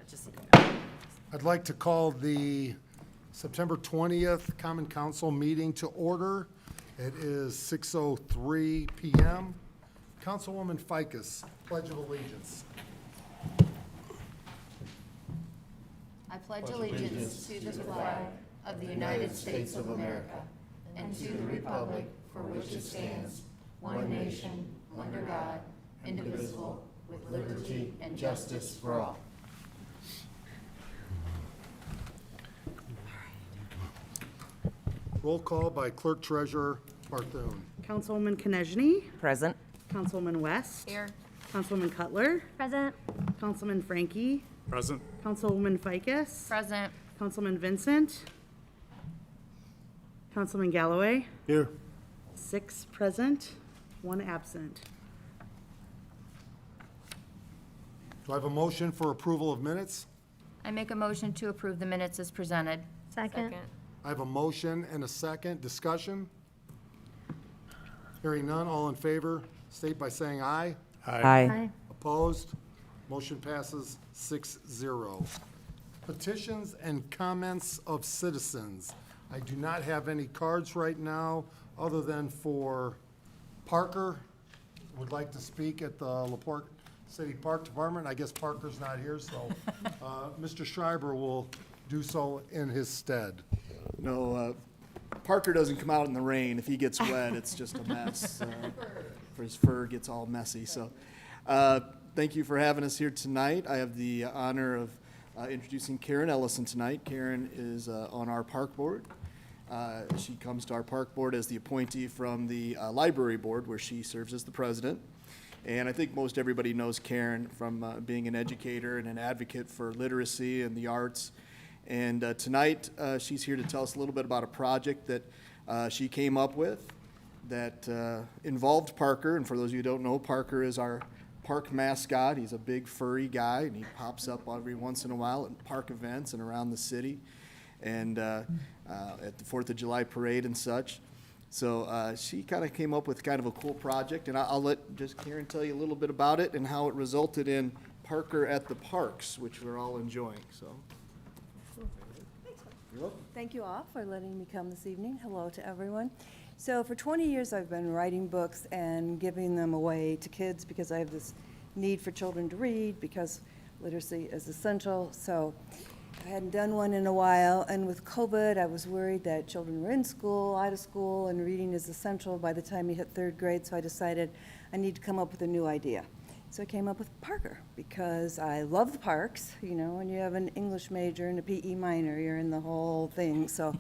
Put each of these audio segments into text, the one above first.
just. I'd like to call the September 20th Common Council meeting to order. It is 6:03 PM. Councilwoman Ficus, Pledge of Allegiance. I pledge allegiance to the flag of the United States of America and to the republic for which it stands, one nation, under God, indivisible, with liberty and justice for all. Roll call by Clerk Treasurer Barthune. Councilwoman Konechny, Present. Councilwoman West. Here. Councilwoman Cutler, Present. Councilman Frankie, Present. Councilwoman Ficus, Present. Councilman Vincent, Councilman Galloway, Here. 6 present, 1 absent. Do I have a motion for approval of minutes? I make a motion to approve the minutes as presented. Second. I have a motion and a second. Discussion? Hearing none, all in favor, state by saying aye. Aye. Opposed? Motion passes 6-0. Petitions and comments of citizens. I do not have any cards right now, other than for Parker, would like to speak at the LaPorte City Park Department. I guess Parker's not here, so Mr. Schreiber will do so in his stead. No, Parker doesn't come out in the rain. If he gets wet, it's just a mess. His fur gets all messy. So thank you for having us here tonight. I have the honor of introducing Karen Ellison tonight. Karen is on our park board. She comes to our park board as the appointee from the library board, where she serves as the president. And I think most everybody knows Karen from being an educator and an advocate for literacy and the arts. And tonight, she's here to tell us a little bit about a project that she came up with that involved Parker. And for those of you who don't know, Parker is our park mascot. He's a big furry guy, and he pops up every once in a while at park events and around the city, and at the 4th of July parade and such. So she kind of came up with kind of a cool project, and I'll let just Karen tell you a little bit about it and how it resulted in Parker at the Parks, which we're all enjoying. So. You're welcome. Thank you all for letting me come this evening. Hello to everyone. So for 20 years, I've been writing books and giving them away to kids because I have this need for children to read, because literacy is essential. So I hadn't done one in a while, and with COVID, I was worried that children were in school, out of school, and reading is essential by the time you hit 3rd grade, so I decided I need to come up with a new idea. So I came up with Parker, because I love the parks. You know, when you have an English major and a PE minor, you're in the whole thing. So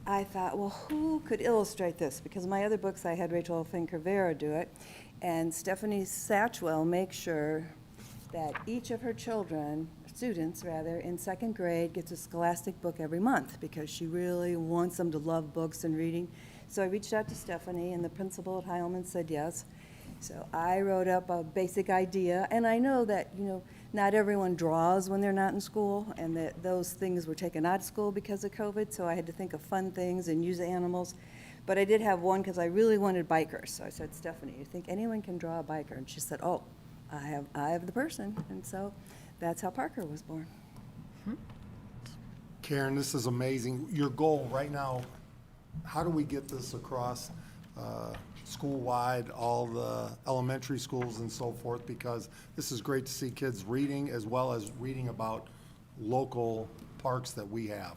I thought, well, who could illustrate this? Because in my other books, I had Rachel Finker-Vera do it, and Stephanie Satchwell makes sure that each of her students in 2nd grade gets a scholastic book every month, because she really wants them to love books and reading. So I reached out to Stephanie, and the principal at Heilman said yes. So I wrote up a basic idea, and I know that, you know, not everyone draws when they're not in school, and that those things were taken out of school because of COVID, so I had to think of fun things and use animals. But I did have one because I really wanted bikers. So I said, Stephanie, you think anyone can draw a biker? And she said, oh, I have the person. And so that's how Parker was born. Karen, this is amazing. Your goal right now, how do we get this across school-wide, all the elementary schools and so forth? Because this is great to see kids reading, as well as reading about local parks that we have.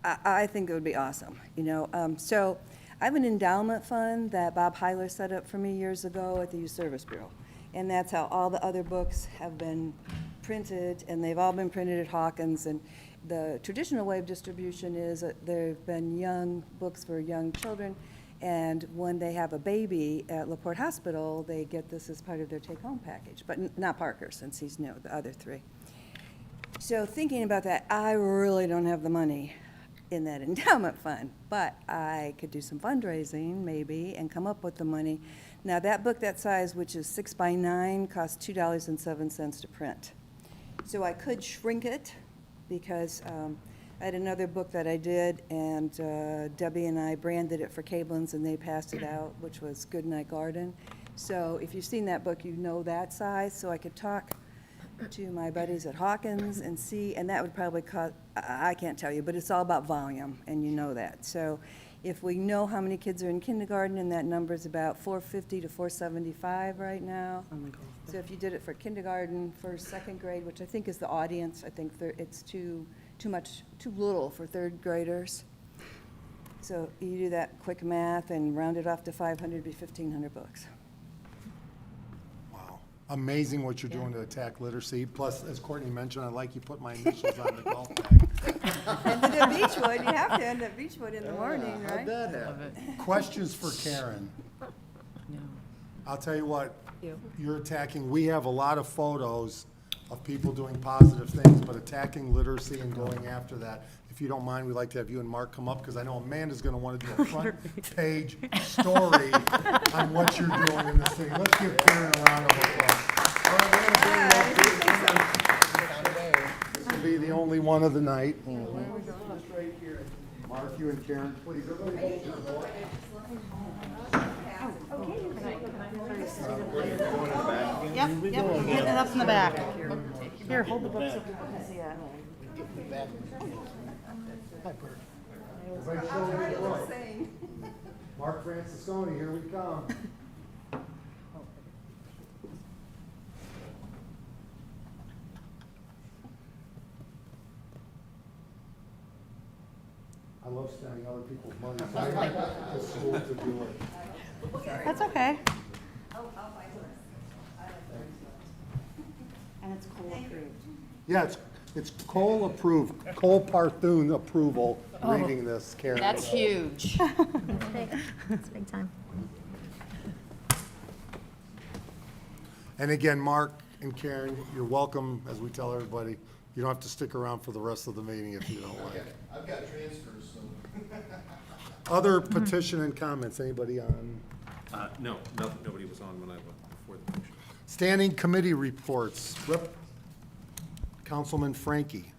I think it would be awesome, you know. So I have an endowment fund that Bob Heiler set up for me years ago at the Youth Service Bureau. And that's how all the other books have been printed, and they've all been printed at Hawkins. And the traditional way of distribution is that there have been young books for young children, and when they have a baby at LaPorte Hospital, they get this as part of their take-home package, but not Parker, since he's new, the other 3. So thinking about that, I really don't have the money in that endowment fund, but I could do some fundraising maybe and come up with the money. Now that book that size, which is 6 by 9, costs $2.07 to print. So I could shrink it, because I had another book that I did, and Debbie and I branded it for Cablin's, and they passed it out, which was Goodnight Garden. So if you've seen that book, you know that size. So I could talk to my buddies at Hawkins and see, and that would probably cost, I can't tell you, but it's all about volume, and you know that. So if we know how many kids are in kindergarten, and that number's about 450 to 475 right now. So if you did it for kindergarten, for second grade, which I think is the audience, I think it's too little for third graders. So you do that quick math and round it off to 500, it'd be 1,500 books. Wow. Amazing what you're doing to attack literacy. Plus, as Courtney mentioned, I like you put my initials on the golf bag. And then at Beechwood, you have to end at Beechwood in the morning, right? How'd that happen? Questions for Karen? I'll tell you what, you're attacking, we have a lot of photos of people doing positive things, but attacking literacy and going after that. If you don't mind, we'd like to have you and Mark come up, because I know Amanda's gonna wanna do a front page story on what you're doing in this city. Let's give Karen a round of applause. All right, we're gonna bring you up. This will be the only one of the night. Just right here. Mark, you and Karen, please. Everybody hold your voice. Yep, we're getting it up in the back. Here, hold the book so people can see it. Everybody show me the book. Mark Francisconi, here we come. I love spending other people's money, so I like the school to do it. That's okay. And it's cool approved. Yeah, it's Cole approved, Cole Parthune approval, reading this, Karen. That's huge. That's big time. And again, Mark and Karen, you're welcome, as we tell everybody. You don't have to stick around for the rest of the meeting if you don't like. I've got transfers, so. Other petition and comments, anybody on? No, nobody was on when I went before the motion. Standing committee reports. Councilman Frankie.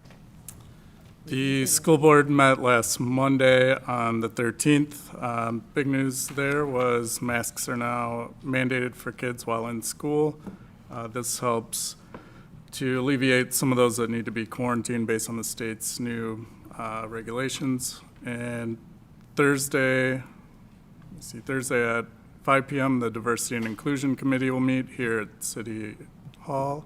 The school board met last Monday on the 13th. Big news there was masks are now mandated for kids while in school. This helps to alleviate some of those that need to be quarantined based on the state's new regulations. And Thursday at 5 p.m., the Diversity and Inclusion Committee will meet here at City Hall.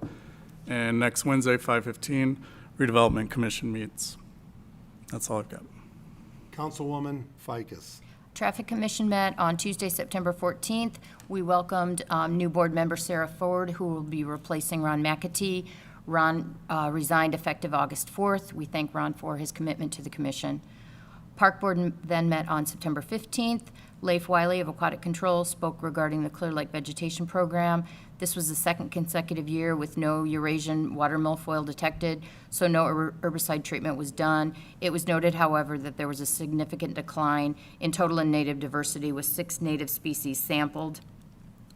And next Wednesday, 5:15, Redevelopment Commission meets. That's all I've got. Councilwoman Ficus. Traffic Commission met on Tuesday, September 14th. We welcomed new board member Sarah Ford, who will be replacing Ron McAtee. Ron resigned effective August 4th. We thank Ron for his commitment to the commission. Park Board then met on September 15th. Leif Wiley of Aquatic Control spoke regarding the Clear Lake Vegetation Program. This was the second consecutive year with no Eurasian water milfoil detected, so no herbicide treatment was done. It was noted, however, that there was a significant decline in total and native diversity, with 6 native species sampled.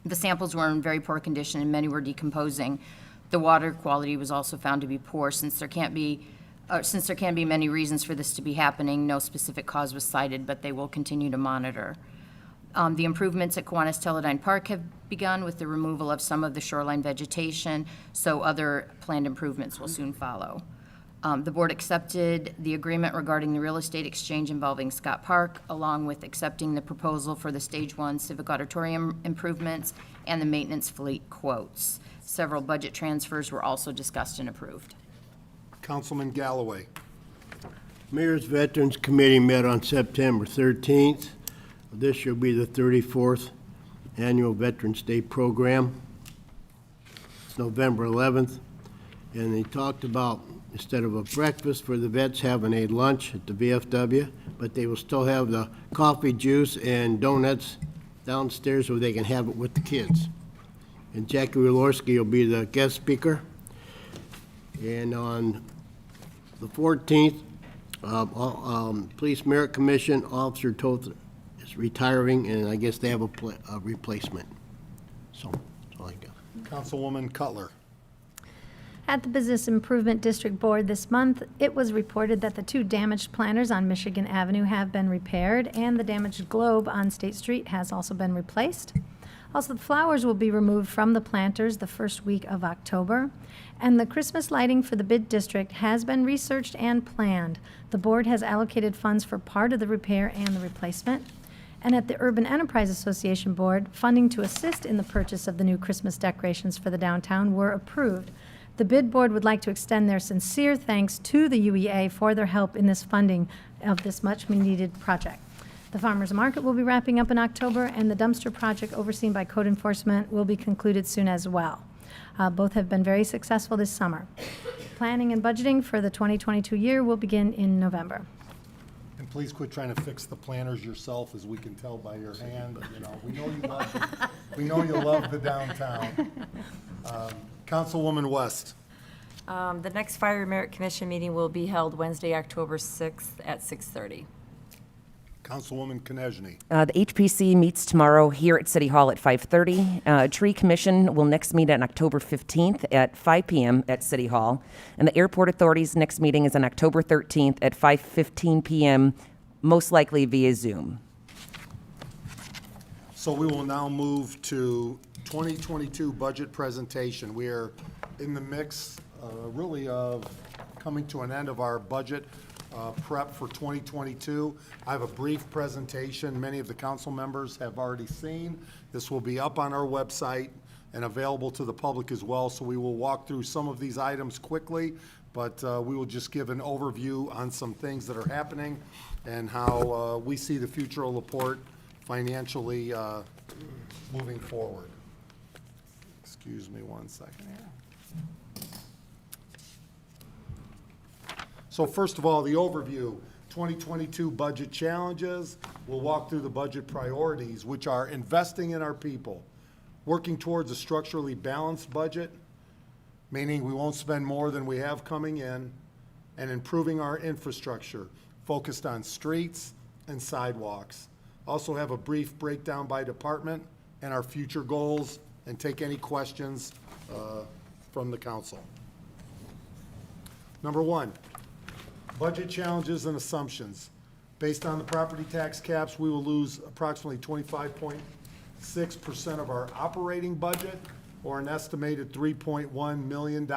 The samples were in very poor condition and many were decomposing. The water quality was also found to be poor. Since there can be many reasons for this to be happening, no specific cause was cited, but they will continue to monitor. The improvements at Kiwanis Teledyne Park have begun with the removal of some of the shoreline vegetation, so other planned improvements will soon follow. The board accepted the agreement regarding the real estate exchange involving Scott Park, along with accepting the proposal for the Stage 1 Civic Auditorium improvements and the maintenance fleet quotes. Several budget transfers were also discussed and approved. Councilman Galloway. Mayor's Veterans Committee met on September 13th. This will be the 34th Annual Veterans Day Program. It's November 11th, and they talked about, instead of a breakfast for the vets, having a lunch at the VFW, but they will still have the coffee, juice, and donuts downstairs where they can have it with the kids. And Jackie Walorski will be the guest speaker. And on the 14th, Police Merit Commission Officer Toth is retiring, and I guess they have a replacement. So that's all I got. Councilwoman Cutler. At the Business Improvement District Board this month, it was reported that the 2 damaged planters on Michigan Avenue have been repaired, and the damaged globe on State Street has also been replaced. Also, the flowers will be removed from the planters the first week of October. And the Christmas lighting for the bid district has been researched and planned. The board has allocated funds for part of the repair and the replacement. And at the Urban Enterprise Association Board, funding to assist in the purchase of the new Christmas decorations for the downtown were approved. The bid board would like to extend their sincere thanks to the UEA for their help in this funding of this much-needed project. The farmers market will be wrapping up in October, and the dumpster project overseen by code enforcement will be concluded soon as well. Both have been very successful this summer. Planning and budgeting for the 2022 year will begin in November. And please quit trying to fix the planners yourself, as we can tell by your hand. You know, we know you love the downtown. Councilwoman West. The next Fire Merit Commission meeting will be held Wednesday, October 6th at 6:30. Councilwoman Konechny. The HPC meets tomorrow here at City Hall at 5:30. Tree Commission will next meet on October 15th at 5 p.m. at City Hall. And the Airport Authority's next meeting is on October 13th at 5:15 p.m., most likely via Zoom. So we will now move to 2022 budget presentation. We are in the mix, really, of coming to an end of our budget prep for 2022. I have a brief presentation many of the council members have already seen. This will be up on our website and available to the public as well, so we will walk through some of these items quickly, but we will just give an overview on some things that are happening and how we see the future of LaPorte financially moving forward. Excuse me one second here. So first of all, the overview, 2022 budget challenges. We'll walk through the budget priorities, which are investing in our people, working towards a structurally balanced budget, meaning we won't spend more than we have coming in, and improving our infrastructure, focused on streets and sidewalks. Also have a brief breakdown by department and our future goals, and take any questions from the council. Number one, budget challenges and assumptions. Based on the property tax caps, we will lose approximately 25.6% of our operating budget, or an estimated $3.1 million.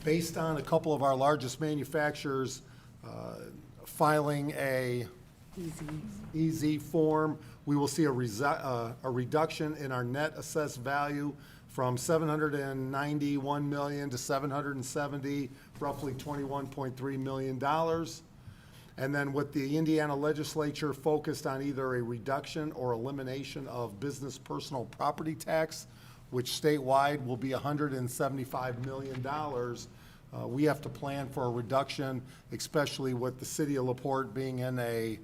Based on a couple of our largest manufacturers filing a EZ form, we will see a reduction in our net assessed value from $791 million to $770, roughly $21.3 million. And then with the Indiana legislature focused on either a reduction or elimination of business personal property tax, which statewide will be $175 million, we have to plan for a reduction, especially with the city of LaPorte being in a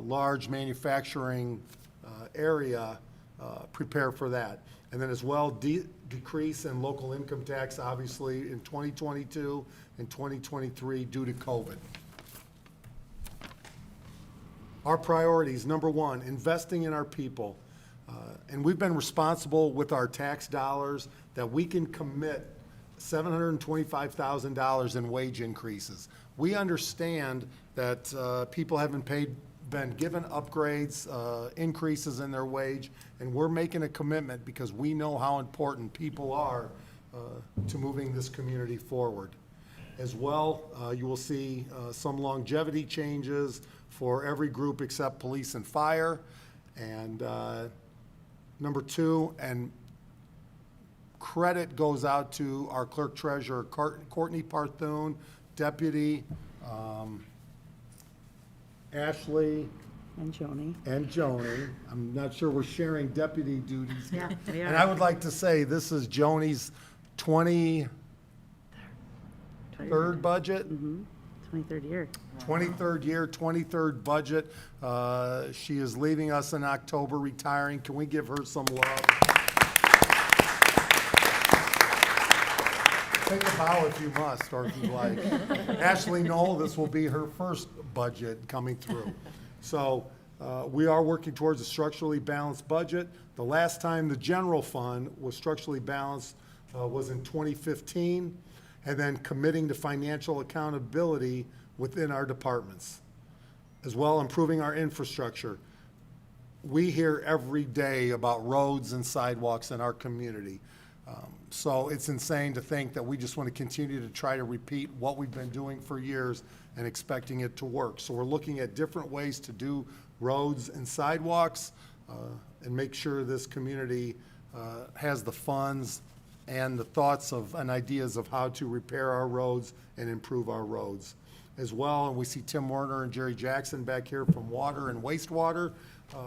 large manufacturing area, prepare for that. And then as well, decrease in local income tax, obviously, in 2022 and 2023 due to COVID. Our priorities, number one, investing in our people. And we've been responsible with our tax dollars that we can commit $725,000 in wage increases. We understand that people haven't been given upgrades, increases in their wage, and we're making a commitment because we know how important people are to moving this community forward. As well, you will see some longevity changes for every group except police and fire. And number two, and credit goes out to our clerk treasurer, Courtney Parthune, deputy, Ashley. And Joni. And Joni. I'm not sure we're sharing deputy duties here. Yeah, we are. And I would like to say this is Joni's 23rd budget. 23rd year. 23rd year, 23rd budget. She is leaving us in October, retiring. Can we give her some love? Take a bow if you must, or if you like. Ashley Knoll, this will be her first budget coming through. So we are working towards a structurally balanced budget. The last time the general fund was structurally balanced was in 2015, and then committing to financial accountability within our departments. As well, improving our infrastructure. we hear every day about roads and sidewalks in our community. So it's insane to think that we just want to continue to try to repeat what we've been doing for years and expecting it to work. So we're looking at different ways to do roads and sidewalks and make sure this community has the funds and the thoughts of and ideas of how to repair our roads and improve our roads as well. And we see Tim Warner and Jerry Jackson back here from water and wastewater.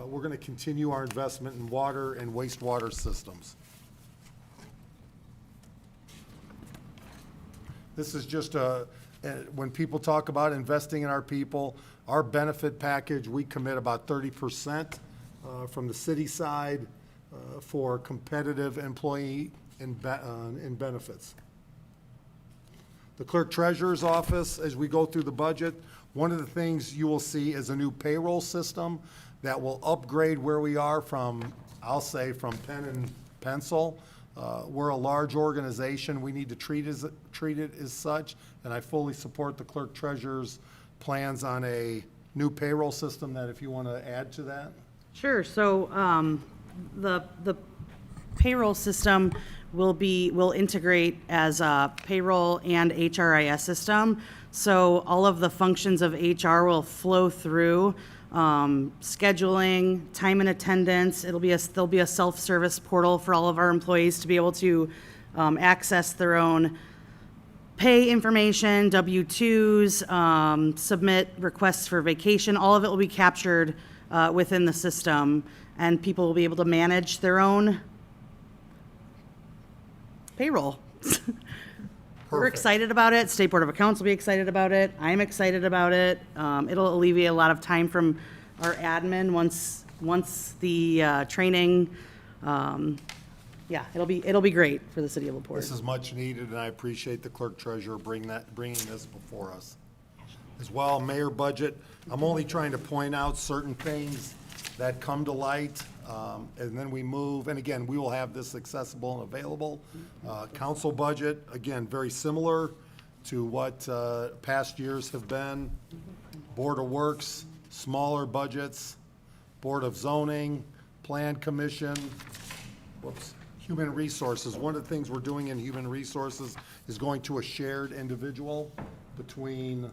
We're going to continue our investment in water and wastewater systems. This is just when people talk about investing in our people, our benefit package, we commit about 30% from the city side for competitive employee in benefits. The clerk treasurer's office, as we go through the budget, one of the things you will see is a new payroll system that will upgrade where we are from, I'll say, from pen and pencil. We're a large organization. We need to treat it as such, and I fully support the clerk treasurer's plans on a new payroll system. That if you want to add to that. Sure. So the payroll system will integrate as a payroll and HRIS system. So all of the functions of HR will flow through. Scheduling, time and attendance. There'll be a self-service portal for all of our employees to be able to access their own pay information, W-2s, submit requests for vacation. All of it will be captured within the system, and people will be able to manage their own payroll. We're excited about it. State Board of Accounts will be excited about it. I'm excited about it. It'll alleviate a lot of time from our admin once the training. Yeah, it'll be great for the city of LaPorte. This is much needed, and I appreciate the clerk treasurer bringing this before us. As well, mayor budget, I'm only trying to point out certain things that come to light, and then we move, and again, we will have this accessible and available. Council budget, again, very similar to what past years have been. Board of Works, smaller budgets. Board of Zoning, Plan Commission, Human Resources. One of the things we're doing in Human Resources is going to a shared individual between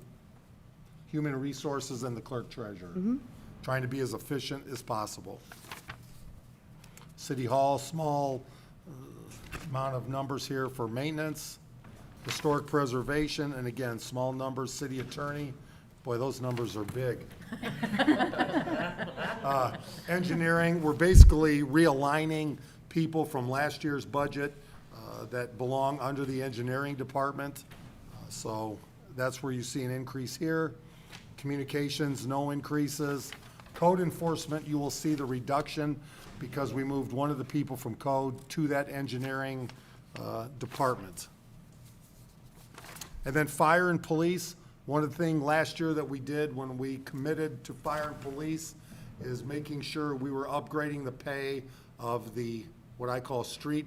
Human Resources and the clerk treasurer. Trying to be as efficient as possible. City Hall, small amount of numbers here for maintenance. Historic preservation, and again, small numbers. City attorney, boy, those numbers are big. Engineering, we're basically realigning people from last year's budget that belong under the engineering department. So that's where you see an increase here. Communications, no increases. Code enforcement, you will see the reduction because we moved one of the people from code to that engineering department. And then fire and police, one of the things last year that we did when we committed to fire and police is making sure we were upgrading the pay of the, what I call street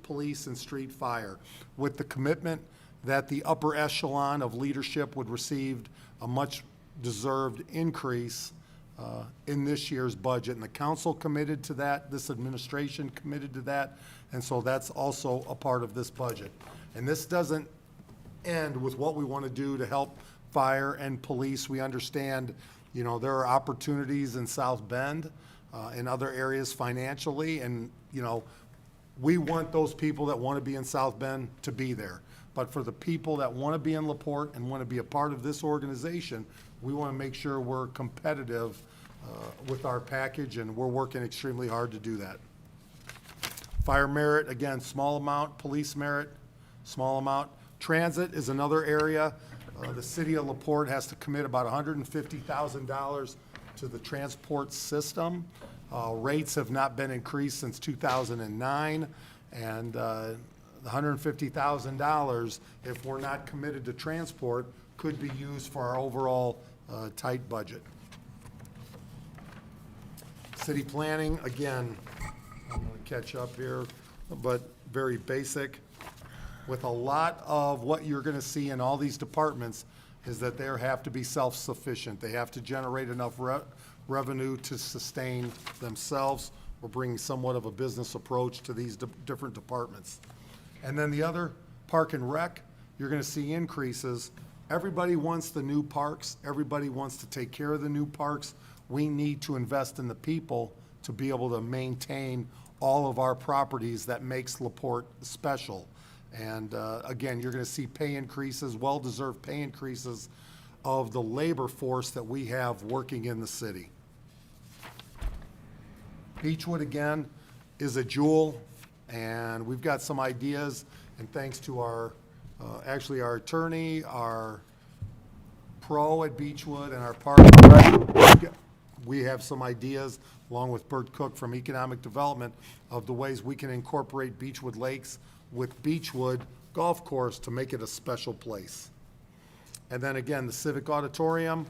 police and street fire, with the commitment that the upper echelon of leadership would receive a much deserved increase in this year's budget. And the council committed to that, this administration committed to that, and so that's also a part of this budget. And this doesn't end with what we want to do to help fire and police. We understand, you know, there are opportunities in South Bend, in other areas financially, and, you know, we want those people that want to be in South Bend to be there. But for the people that want to be in LaPorte and want to be a part of this organization, we want to make sure we're competitive with our package, and we're working extremely hard to do that. Fire merit, again, small amount. Police merit, small amount. Transit is another area. The city of LaPorte has to commit about $150,000 to the transport system. Rates have not been increased since 2009, and the $150,000, if we're not committed to transport, could be used for our overall tight budget. City planning, again, I'm going to catch up here, but very basic. With a lot of what you're going to see in all these departments is that they have to be self-sufficient. They have to generate enough revenue to sustain themselves. We're bringing somewhat of a business approach to these different departments. And then the other, Park and Rec, you're gonna see increases. Everybody wants the new parks. Everybody wants to take care of the new parks. We need to invest in the people to be able to maintain all of our properties that makes LaPorte special. And again, you're gonna see pay increases, well-deserved pay increases of the labor force that we have working in the city. Beechwood, again, is a jewel, and we've got some ideas, and thanks to our, actually our attorney, our pro at Beechwood, and our partner, we have some ideas, along with Bert Cook from Economic Development, of the ways we can incorporate Beechwood Lakes with Beechwood Golf Course to make it a special place. And then again, the Civic Auditorium,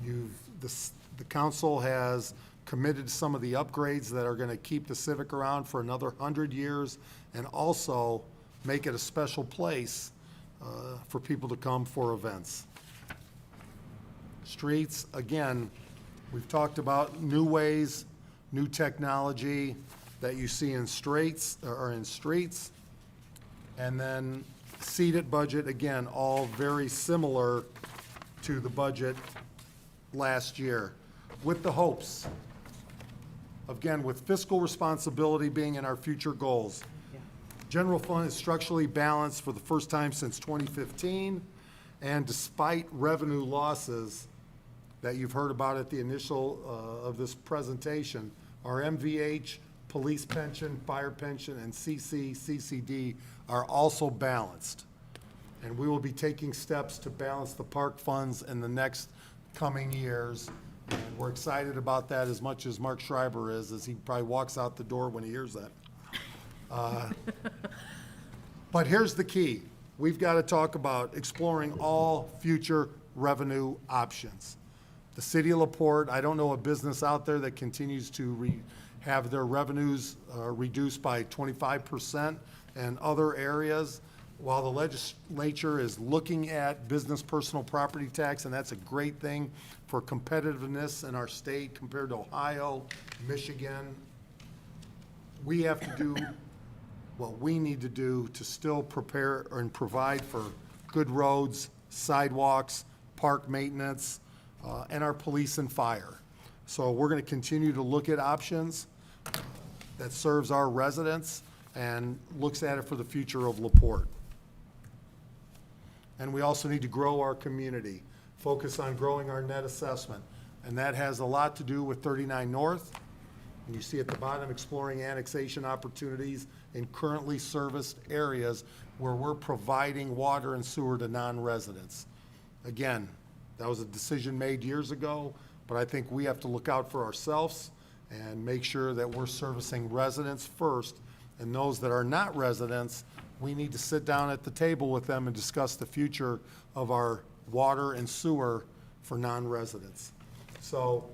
the council has committed to some of the upgrades that are gonna keep the Civic around for another 100 years, and also make it a special place for people to come for events. Streets, again, we've talked about new ways, new technology that you see in streets, and then seated budget, again, all very similar to the budget last year, with the hopes, again, with fiscal responsibility being in our future goals. General fund is structurally balanced for the first time since 2015, and despite revenue losses that you've heard about at the initial of this presentation, our MVH, police pension, fire pension, and CCD are also balanced. And we will be taking steps to balance the park funds in the next coming years. And we're excited about that as much as Mark Schreiber is, as he probably walks out the door when he hears that. But here's the key. We've got to talk about exploring all future revenue options. The city of LaPorte, I don't know a business out there that continues to have their revenues reduced by 25% and other areas. While the legislature is looking at business personal property tax, and that's a great thing for competitiveness in our state compared to Ohio, Michigan, we have to do what we need to do to still prepare and provide for good roads, sidewalks, park maintenance, and our police and fire. So we're going to continue to look at options that serves our residents and looks at it for the future of LaPorte. And we also need to grow our community, focus on growing our net assessment. And that has a lot to do with 39 North. And you see at the bottom, exploring annexation opportunities in currently serviced areas where we're providing water and sewer to non-residents. Again, that was a decision made years ago, but I think we have to look out for ourselves and make sure that we're servicing residents first, and those that are not residents, we need to sit down at the table with them and discuss the future of our water and sewer for non-residents. So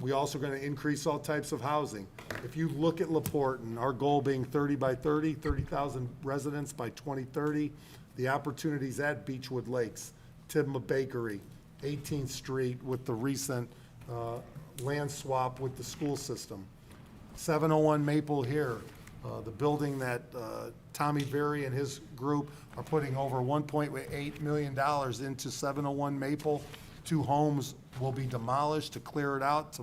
we also going to increase all types of housing. If you look at LaPorte, and our goal being 30 by 30, 30,000 residents by 2030, the opportunities at Beechwood Lakes, Tidma Bakery, 18th Street with the recent land swap with the school system, 701 Maple here, the building that Tommy Berry and his group are putting over $1.8 million into 701 Maple. 2 homes will be demolished to clear it out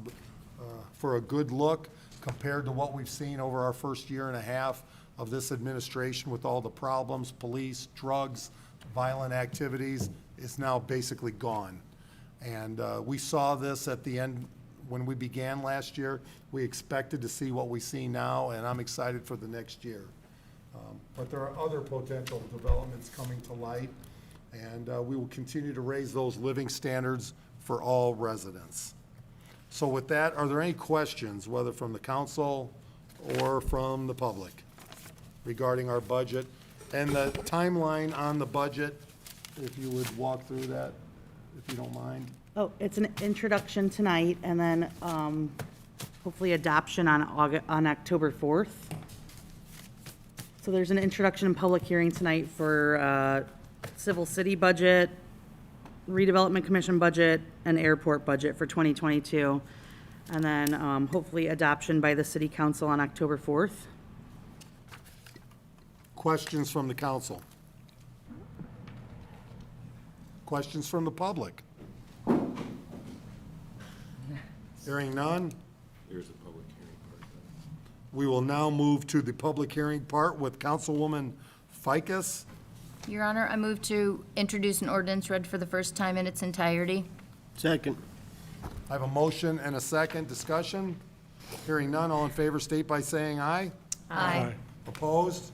for a good look compared to what we've seen over our first year and a half of this administration with all the problems, police, drugs, violent activities. It's now basically gone. And we saw this at the end when we began last year. We expected to see what we see now, and I'm excited for the next year. But there are other potential developments coming to light, and we will continue to raise those living standards for all residents. So with that, are there any questions, whether from the council or from the public, regarding our budget? And the timeline on the budget, if you would walk through that, if you don't mind. Oh, it's an introduction tonight, and then hopefully adoption on October 4th. So there's an introduction and public hearing tonight for civil city budget, redevelopment commission budget, and airport budget for 2022. And then hopefully adoption by the city council on October 4th. Questions from the council? Questions from the public? Hearing none, There's a public hearing part. we will now move to the public hearing part with Councilwoman Ficus. Your Honor, I move to introduce an ordinance read for the first time in its entirety. Second. I have a motion and a second. Discussion? Hearing none, all in favor state by saying aye. Aye. Opposed?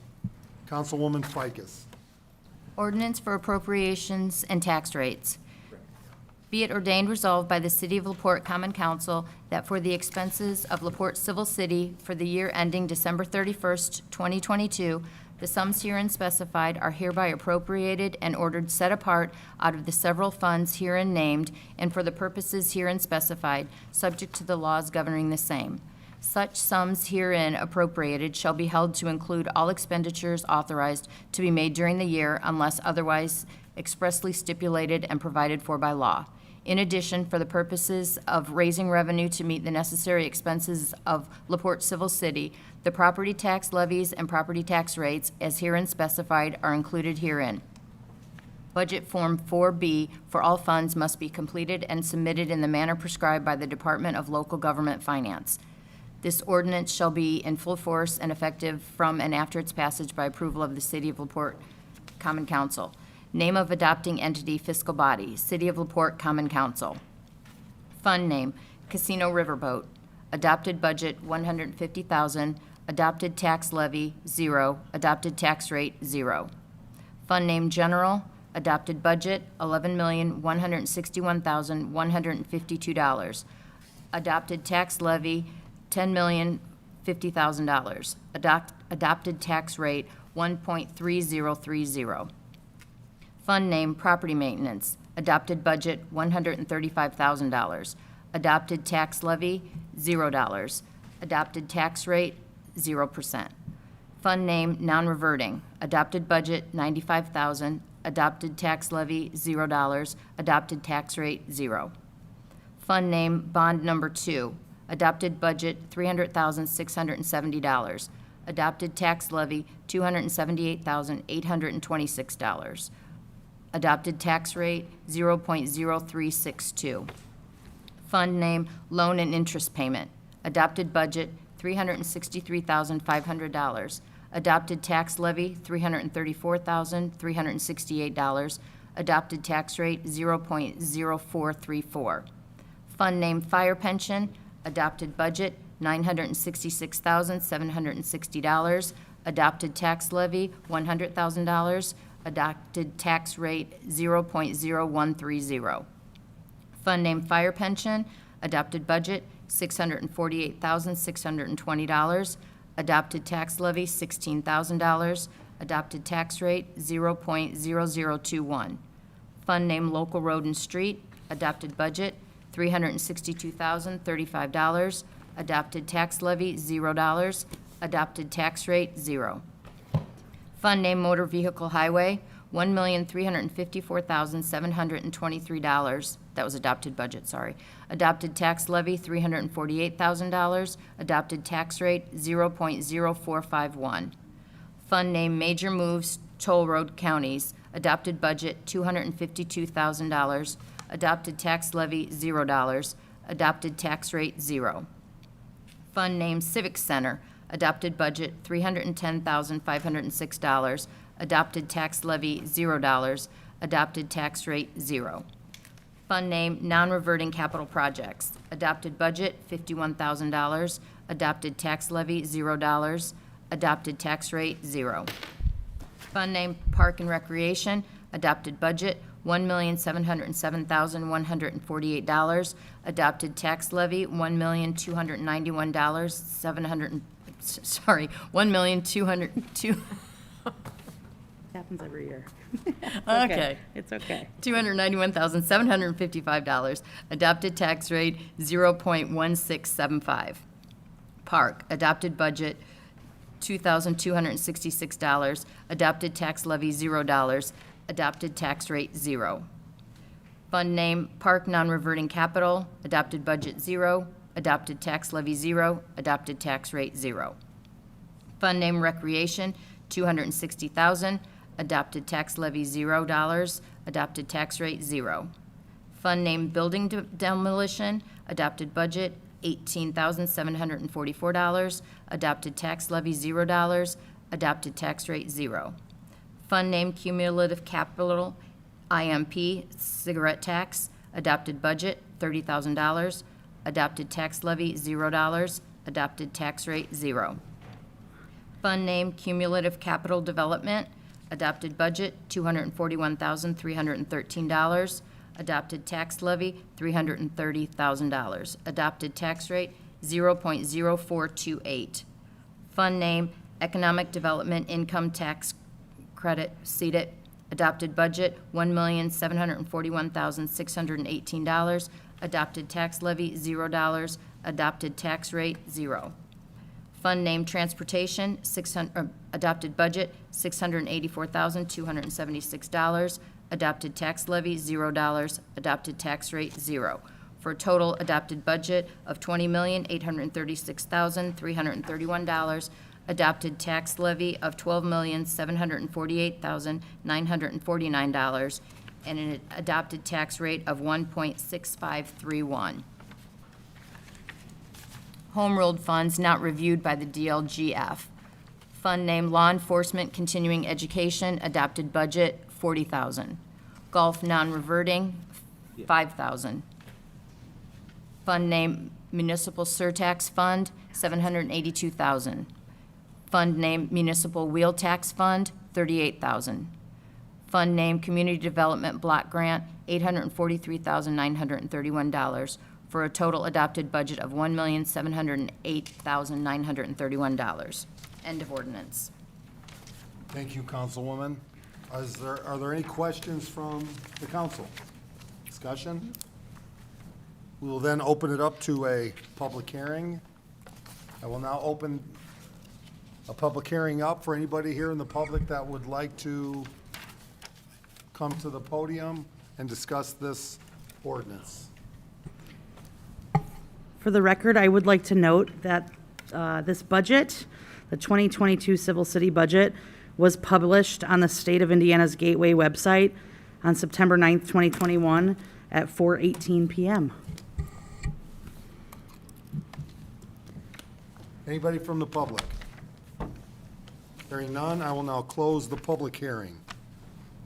Councilwoman Ficus. Ordinance for appropriations and tax rates. Be it ordained resolved by the City of LaPorte Common Council that for the expenses of LaPorte Civil City for the year ending December 31st, 2022, the sums herein specified are hereby appropriated and ordered set apart out of the several funds herein named and for the purposes herein specified, subject to the laws governing the same. Such sums herein appropriated shall be held to include all expenditures authorized to be made during the year unless otherwise expressly stipulated and provided for by law. In addition, for the purposes of raising revenue to meet the necessary expenses of LaPorte Civil City, the property tax levies and property tax rates as herein specified are included herein. Budget Form 4B for all funds must be completed and submitted in the manner prescribed by the Department of Local Government Finance. This ordinance shall be in full force and effective from and after its passage by approval of the City of LaPorte Common Council. Name of adopting entity, fiscal body, City of LaPorte Common Council. Fund name, Casino Riverboat. Adopted budget, $150,000. Adopted tax levy, 0. Adopted tax rate, 0. Fund name, General. Adopted budget, $11,161,152. Adopted tax levy, $10,050,000. Adopted tax rate, 1.3030. Fund name, Property Maintenance. Adopted budget, $135,000. Adopted tax levy, $0. Adopted tax rate, 0%. Fund name, Non-Reverting. Adopted budget, $95,000. Adopted tax levy, $0. Adopted tax rate, 0. Fund name, Bond Number 2. Adopted budget, $300,670. Adopted tax levy, $278,826. Adopted tax rate, 0.0362. Fund name, Loan and Interest Payment. Adopted budget, $363,500. Adopted tax levy, $334,368. Adopted tax rate, 0.0434. Fund name, Fire Pension. Adopted budget, $966,760. Adopted tax levy, $100,000. Adopted tax rate, 0.0130. Fund name, Fire Pension. Adopted budget, $648,620. Adopted tax levy, $16,000. Adopted tax rate, 0.0021. Fund name, Local Road and Street. Adopted budget, $362,035. Adopted tax levy, $0. Adopted tax rate, 0. Fund name, Motor Vehicle Highway, $1,354,723. That was adopted budget, sorry. Adopted tax levy, $348,000. Adopted tax rate, 0.0451. Fund name, Major Moves, Toll Road Counties. Adopted budget, $252,000. Adopted tax levy, $0. Adopted tax rate, 0. Fund name, Civic Center. Adopted budget, $310,506. Adopted tax levy, $0. Adopted tax rate, 0. Fund name, Non-Reverting Capital Projects. Adopted budget, $51,000. Adopted tax levy, $0. Adopted tax rate, 0. Fund name, Park and Recreation. Adopted budget, $1,707,148. Adopted tax levy, $1,291,700. Sorry, $1,202,000. Happens every year. Okay. It's okay. $291,755. Adopted tax rate, 0.1675. Park, adopted budget, $2,266. Adopted tax levy, $0. Adopted tax rate, 0. Fund name, Park Non-Reverting Capital. Adopted budget, 0. adopted tax levy 0, adopted tax rate 0. Fund name Recreation, $260,000, adopted tax levy $0, adopted tax rate 0. Fund name Building Demolition, adopted budget $18,744, adopted tax levy $0, adopted tax rate 0. Fund name Cumulative Capital, IMP, cigarette tax, adopted budget $30,000, adopted tax levy $0, adopted tax rate 0. Fund name Cumulative Capital Development, adopted budget $241,313, adopted tax levy $330,000, adopted tax rate 0.0428. Fund name Economic Development Income Tax Credit Seated, adopted budget $1,741,618, adopted tax levy $0, adopted tax rate 0. Fund name Transportation, adopted budget $684,276, adopted tax levy $0, adopted tax rate 0, for a total adopted budget of $20,836,331, adopted tax levy of $12,748,949, and an adopted tax rate of 1.6531. Home ruled funds not reviewed by the DLGF. Fund name Law Enforcement Continuing Education, adopted budget $40,000. Golf non-reverting, $5,000. Fund name Municipal Surtax Fund, $782,000. Fund name Municipal Wheel Tax Fund, $38,000. Fund name Community Development Block Grant, $843,931, for a total adopted budget of $1,708,931. End of ordinance. Thank you, Councilwoman. Are there any questions from the council? Discussion? We will then open it up to a public hearing. I will now open a public hearing up for anybody here in the public that would like to come to the podium and discuss this ordinance. For the record, I would like to note that this budget, the 2022 Civil City budget, was published on the State of Indiana's Gateway website on September 9th, 2021 at 4:18 p.m. Anybody from the public? Hearing none, I will now close the public hearing.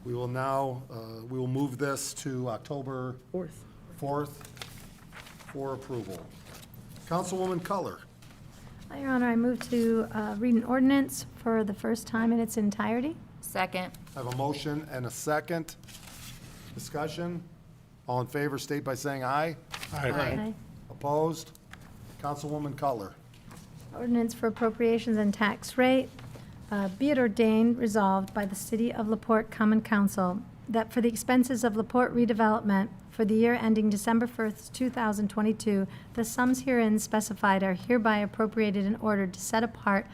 We will now, we will move this to October 4th for approval. Councilwoman Culler. Your Honor, I move to read an ordinance for the first time in its entirety. Second. I have a motion and a second. Discussion? All in favor, state by saying aye. Aye. Opposed? Councilwoman Culler. Ordinance for appropriations and tax rate. Be it ordained, resolved by the City of LaPorte Common Council that for the expenses of LaPorte redevelopment for the year ending December 1st, 2022, the sums herein specified are hereby appropriated and ordered to set apart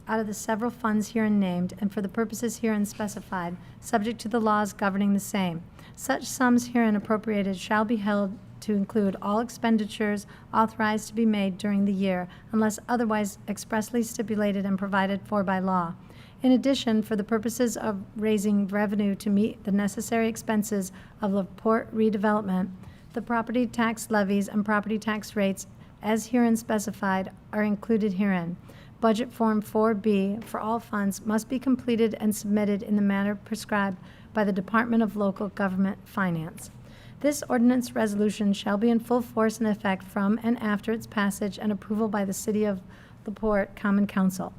out of the several funds herein named and for the purposes herein specified, subject to the laws governing the same. Such sums herein appropriated shall be held to include all expenditures authorized to be made during the year unless otherwise expressly stipulated and provided for by law. In addition, for the purposes of raising revenue to meet the necessary expenses of LaPorte redevelopment, the property tax levies and property tax rates as herein specified are included herein. Budget Form 4B for all funds must be completed and submitted in the manner prescribed by the Department of Local Government Finance. This ordinance resolution shall be in full force and effect from and after its passage and approval by the City of LaPorte Common Council.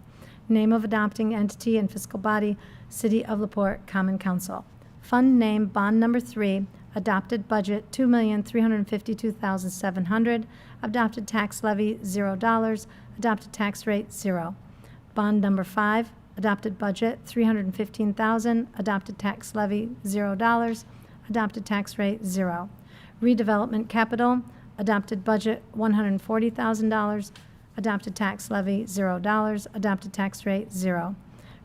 Name of adopting entity and fiscal body, City of LaPorte Common Council. Fund name, Bond Number 3, adopted budget $2,352,700, adopted tax levy $0, adopted tax rate 0. Bond Number 5, adopted budget $315,000, adopted tax levy $0, adopted tax rate 0. Redevelopment capital, adopted budget $140,000, adopted tax levy $0, adopted tax rate 0.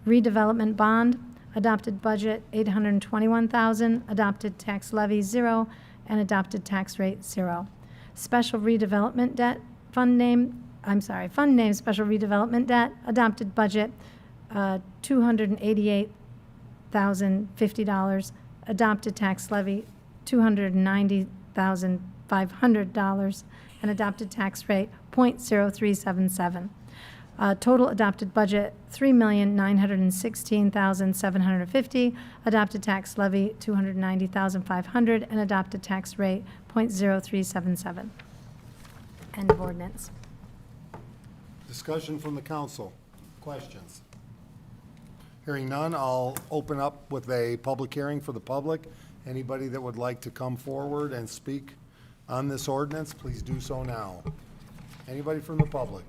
Redevelopment bond, adopted budget $821,000, adopted tax levy 0, and adopted tax rate 0. Special redevelopment debt, fund name special redevelopment debt, adopted budget, $288,050, adopted tax levy, $290,500, and adopted tax rate, .0377. Total adopted budget, $3,916,750, adopted tax levy, $290,500, and adopted tax rate, .0377. End of ordinance. Discussion from the council. Questions? Hearing none, I'll open up with a public hearing for the public. Anybody that would like to come forward and speak on this ordinance, please do so now. Anybody from the public?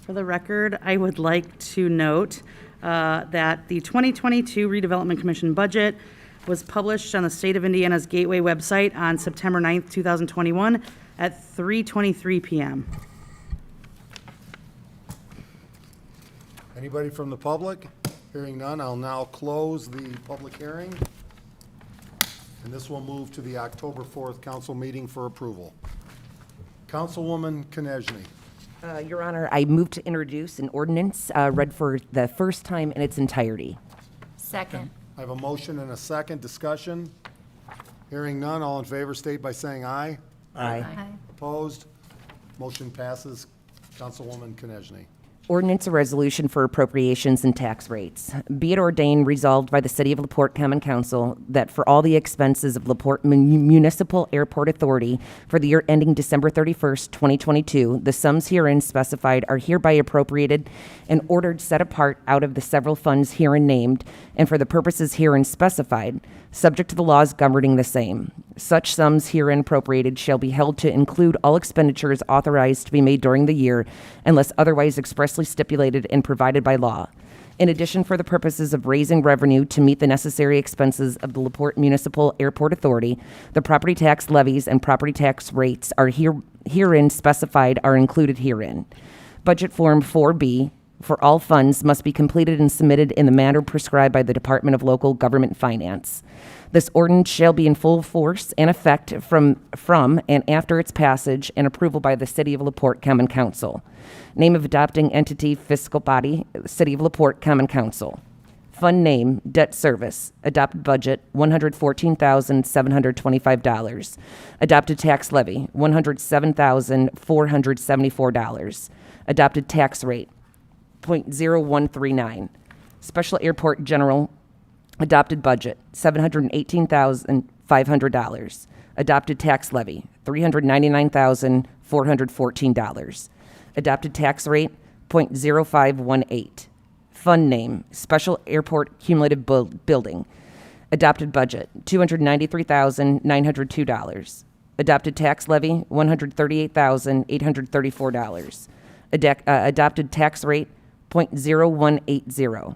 For the record, I would like to note that the 2022 Redevelopment Commission budget was published on the State of Indiana's Gateway website on September 9th, 2021 at 3:23 p.m. Anybody from the public? Hearing none, I'll now close the public hearing. And this will move to the October 4th council meeting for approval. Councilwoman Konechny. Your Honor, I move to introduce an ordinance read for the first time in its entirety. Second. I have a motion and a second. Discussion? Hearing none, all in favor state by saying aye. Aye. Opposed? Motion passes. Councilwoman Konechny. Ordinance or resolution for appropriations and tax rates. Be it ordained, resolved by the City of LaPorte Common Council that for all the expenses of LaPorte Municipal Airport Authority for the year ending December 31st, 2022, the sums herein specified are hereby appropriated and ordered set apart out of the several funds herein named and for the purposes herein specified, subject to the laws governing the same. Such sums herein appropriated shall be held to include all expenditures authorized to be made during the year unless otherwise expressly stipulated and provided by law. In addition, for the purposes of raising revenue to meet the necessary expenses of the LaPorte Municipal Airport Authority, the property tax levies and property tax rates are herein specified are included herein. Budget Form 4B for all funds must be completed and submitted in the manner prescribed by the Department of Local Government Finance. This ordinance shall be in full force and effect from and after its passage and approval by the City of LaPorte Common Council. Name of adopting entity, fiscal body, City of LaPorte Common Council. Fund name, debt service. Adopted budget, $114,725. Adopted tax levy, $107,474. Adopted tax rate, .0139. Special Airport General adopted budget, $718,500. Adopted tax levy, $399,414. Adopted tax rate, .0518. Fund name, Special Airport Cumulative Building. Adopted budget, $293,902. Adopted tax levy, $138,834. Adopted tax rate, .0180.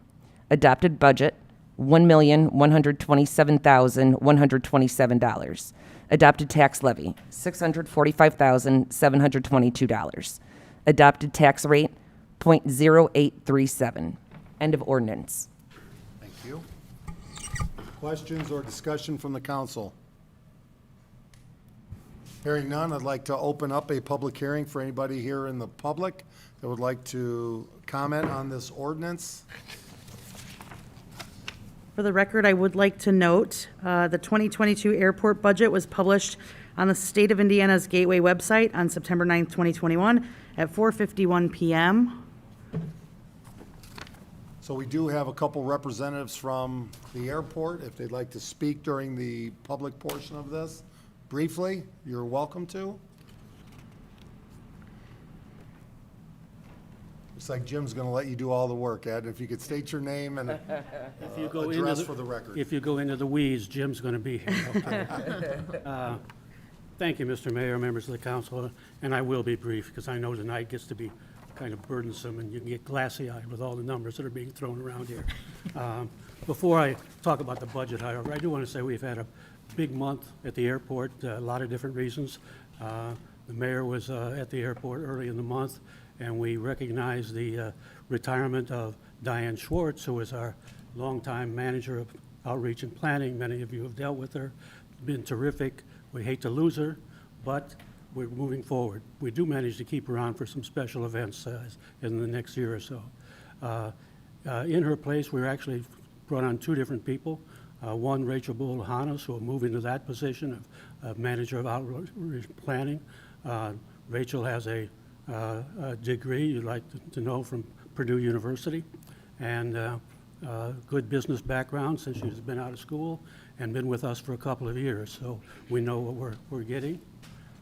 Adopted budget, $1,127,127. Adopted tax levy, $645,722. Adopted tax rate, .0837. End of ordinance. Thank you. Questions or discussion from the council? Hearing none, I'd like to open up a public hearing for anybody here in the public that would like to comment on this ordinance. For the record, I would like to note the 2022 airport budget was published on the State of Indiana's Gateway website on September 9th, 2021 at 4:51 p.m. So we do have a couple representatives from the airport. If they'd like to speak during the public portion of this, briefly, you're welcome to. Looks like Jim's going to let you do all the work, Ed. If you could state your name and address for the record. If you go into the weeds, Jim's going to be here. Okay. Thank you, Mr. Mayor, members of the council, and I will be brief because I know tonight gets to be kind of burdensome and you can get glassy-eyed with all the numbers that are being thrown around here. Before I talk about the budget, however, I do want to say we've had a big month at the airport, a lot of different reasons. The mayor was at the airport early in the month, and we recognized the retirement of Diane Schwartz, who was our longtime manager of outreach and planning. Many of you have dealt with her. Been terrific. We hate to lose her, but we're moving forward. We do manage to keep her on for some special events in the next year or so. In her place, we're actually brought on 2 different people. One, Rachel Bull-Hannes, who will move into that position of manager of outreach planning. Rachel has a degree, you'd like to know, from Purdue University, and good business background since she's been out of school and been with us for a couple of years, so we know what we're getting.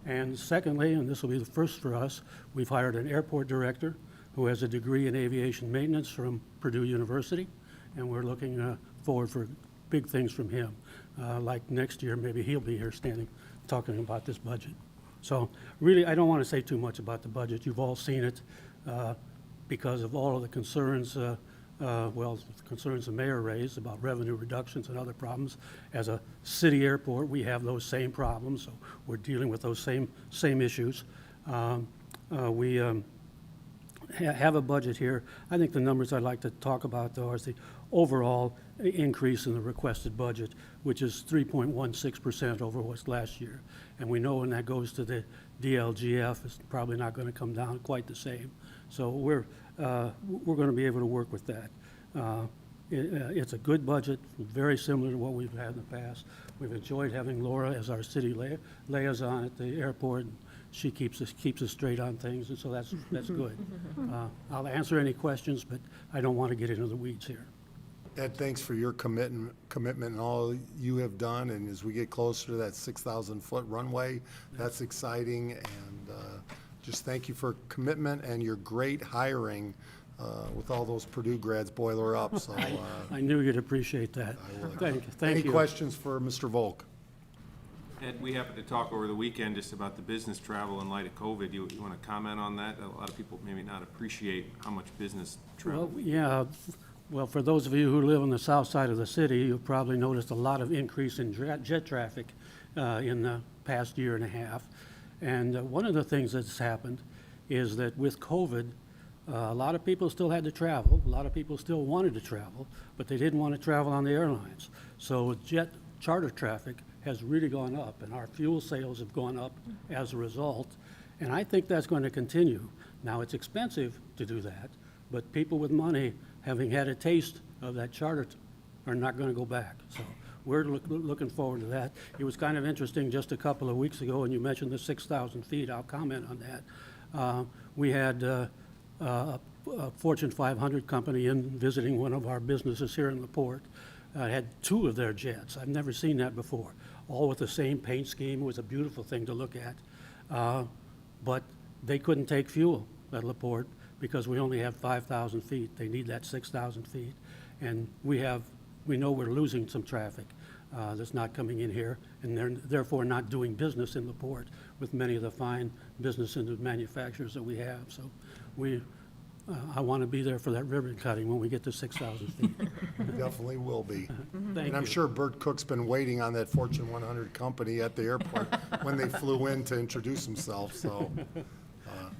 And secondly, and this will be the first for us, we've hired an airport director who has a degree in aviation maintenance from Purdue University, and we're looking forward for big things from him. Like next year, maybe he'll be here standing, talking about this budget. So really, I don't want to say too much about the budget. You've all seen it because of all of the concerns, the concerns the mayor raised about revenue reductions and other problems. As a city airport, we have those same problems, so we're dealing with those same issues. We have a budget here. I think the numbers I'd like to talk about, though, is the overall increase in the requested budget, which is 3.16% over what's last year. And we know when that goes to the DLGF, it's probably not going to come down quite the same. So we're going to be able to work with that. It's a good budget, very similar to what we've had in the past. We've enjoyed having Laura as our city liaison at the airport. She keeps us straight on things, and so that's good. I'll answer any questions, but I don't want to get into the weeds here. Ed, thanks for your commitment and all you have done, and as we get closer to that 6,000-foot runway, that's exciting, and just thank you for commitment and your great hiring with all those Purdue grads boiler up, so. I knew you'd appreciate that. Thank you. Any questions for Mr. Volk? Ed, we happened to talk over the weekend just about the business travel in light of COVID. You want to comment on that? A lot of people maybe not appreciate how much business travel. Well, yeah. Well, for those of you who live on the south side of the city, you've probably noticed a lot of increase in jet traffic in the past year and a half. And one of the things that's happened is that with COVID, a lot of people still had to travel. A lot of people still wanted to travel, but they didn't want to travel on the airlines. So charter traffic has really gone up, and our fuel sales have gone up as a result. And I think that's going to continue. Now, it's expensive to do that, but people with money, having had a taste of that charter, are not going to go back. So we're looking forward to that. It was kind of interesting just a couple of weeks ago, and you mentioned the 6,000 feet. I'll comment on that. We had a Fortune 500 company in visiting one of our businesses here in LaPorte. Had 2 of their jets. I've never seen that before. All with the same paint scheme. It was a beautiful thing to look at. But they couldn't take fuel at LaPorte because we only have 5,000 feet. They need that 6,000 feet. And we know we're losing some traffic that's not coming in here, and they're therefore not doing business in LaPorte with many of the fine business and manufacturers that we have. So I want to be there for that ribbon cutting when we get to 6,000 feet. Definitely will be. Thank And I'm you. sure Bert Cook's been waiting on that Fortune 100 company at the airport when they flew in to introduce himself, so.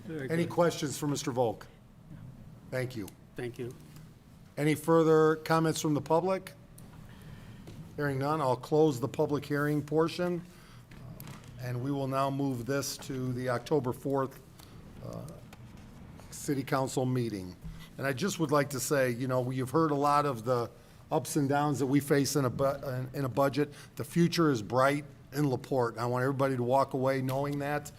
Very Any good. questions for Mr. Volk? Thank you. Thank you. Any further comments from the public? Hearing none, I'll close the public hearing portion, and we will now move this to the October 4th City Council meeting. And I just would like to say, you've heard a lot of the ups and downs that we face in a budget. The future is bright in LaPorte. I want everybody to walk away knowing that.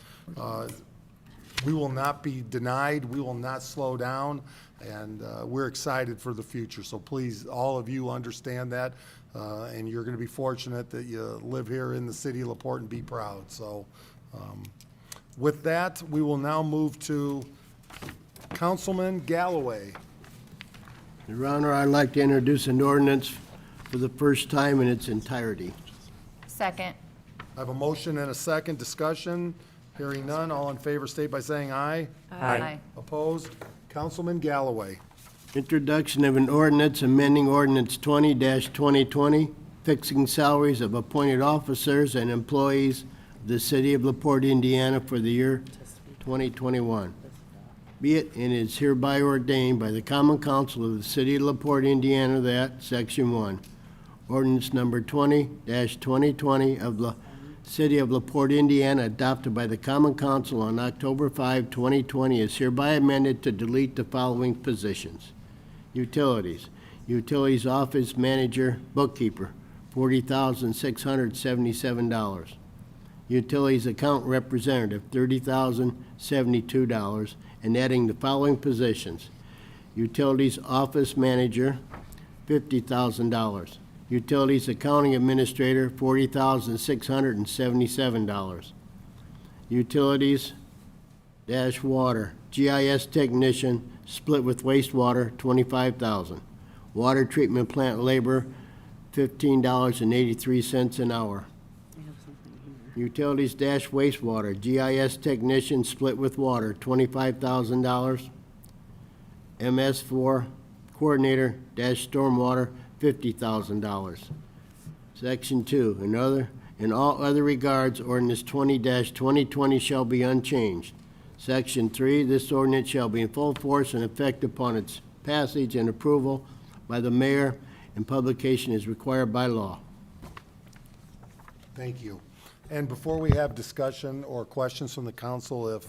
We will not be denied. We will not slow down. And we're excited for the future. So please, all of you understand that. And you're going to be fortunate that you live here in the city of LaPorte and be proud. So with that, we will now move to Councilman Galloway. Your Honor, I'd like to introduce an ordinance for the first time in its entirety. Second. I have a motion and a second. Discussion. Hearing none. All in favor state by saying aye. Aye. Opposed? Councilman Galloway. Introduction of an ordinance amending ordinance 20-2020, fixing salaries of appointed officers and employees of the city of LaPorte, Indiana for the year 2021. Be it and is hereby ordained by the Common Council of the city of LaPorte, Indiana, that Section 1, ordinance number 20-2020 of the City of LaPorte, Indiana, adopted by the Common Council on October 5, 2020, is hereby amended to delete the following positions. Utilities. Utilities Office Manager, Bookkeeper, $40,677. Utilities Account Representative, $30,072, and adding the following positions. Utilities Office Manager, $50,000. Utilities Accounting Administrator, $40,677. Utilities dash Water, GIS Technician, split with wastewater, $25,000. Water Treatment Plant Labor, $15.83 an hour. Utilities dash Wastewater, GIS Technician, split with water, $25,000. MS4 Coordinator dash Stormwater, $50,000. Section 2, in all other regards, ordinance 20-2020 shall be unchanged. Section 3, this ordinance shall be in full force and effect upon its passage and approval by the mayor, and publication is required by law. Thank you. And before we have discussion or questions from the council, if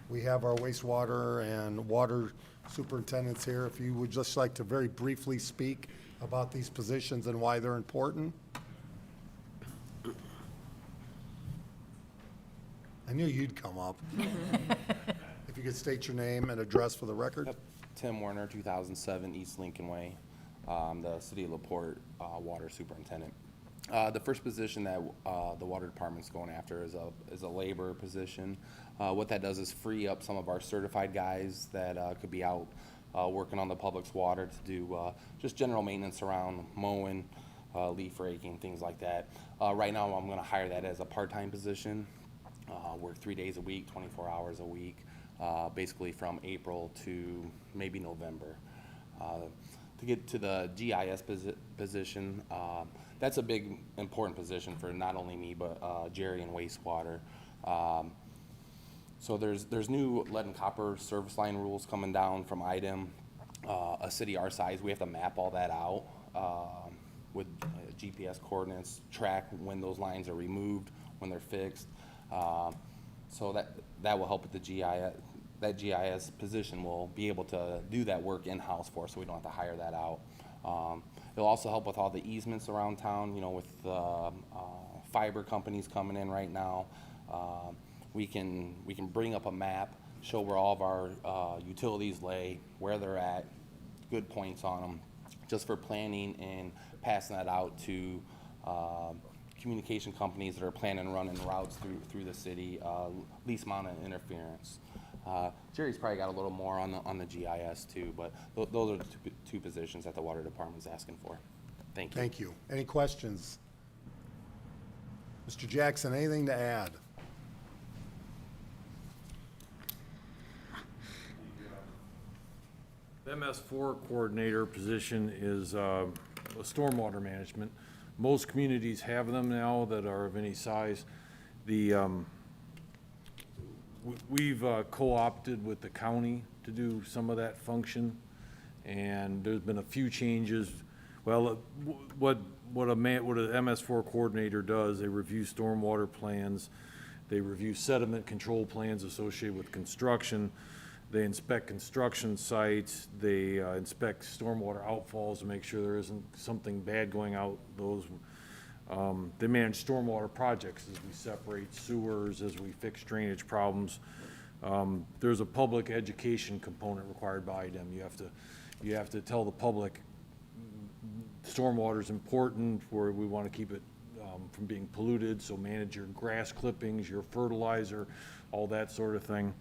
we have our wastewater and water superintendents here, if you would just like to very briefly speak about these positions and why they're important. I knew you'd come up. If you could state your name and address for the record. Yep. Tim Warner, 2007 East Lincoln Way, the City of LaPorte Water Superintendent. The first position that the Water Department's going after is a labor position. What that does is free up some of our certified guys that could be out working on the public's water to do just general maintenance around mowing, leaf raking, things like that. Right now, I'm going to hire that as a part-time position. Work 3 days a week, 24 hours a week, basically from April to maybe November. To get to the GIS position, that's a big, important position for not only me, but Jerry and wastewater. So there's new lead and copper service line rules coming down from IDEM. A city our size, we have to map all that out with GPS coordinates, track when those lines are removed, when they're fixed. So that will help with the GIS. That GIS position will be able to do that work in-house for us, so we don't have to hire that out. It'll also help with all the easements around town, with fiber companies coming in right now. We can bring up a map, show where all of our utilities lay, where they're at, good points on them, just for planning and passing that out to communication companies that are planning and running routes through the city, least amount of interference. Jerry's probably got a little more on the GIS too, but those are the two positions that the Water Department's asking for. Thank you. Thank you. Any questions? Mr. Jackson, anything to add? The MS4 coordinator position is stormwater management. Most communities have them now that are of any size. We've co-opted with the county to do some of that function, and there's been a few changes. Well, what an MS4 coordinator does, they review stormwater plans, they review sediment control plans associated with construction, they inspect construction sites, they inspect stormwater outfalls to make sure there isn't something bad going out those. They manage stormwater projects as we separate sewers, as we fix drainage problems. There's a public education component required by IDEM. You have to tell the public stormwater is important, where we want to keep it from being polluted, so manage your grass clippings, your fertilizer, all that sort of thing.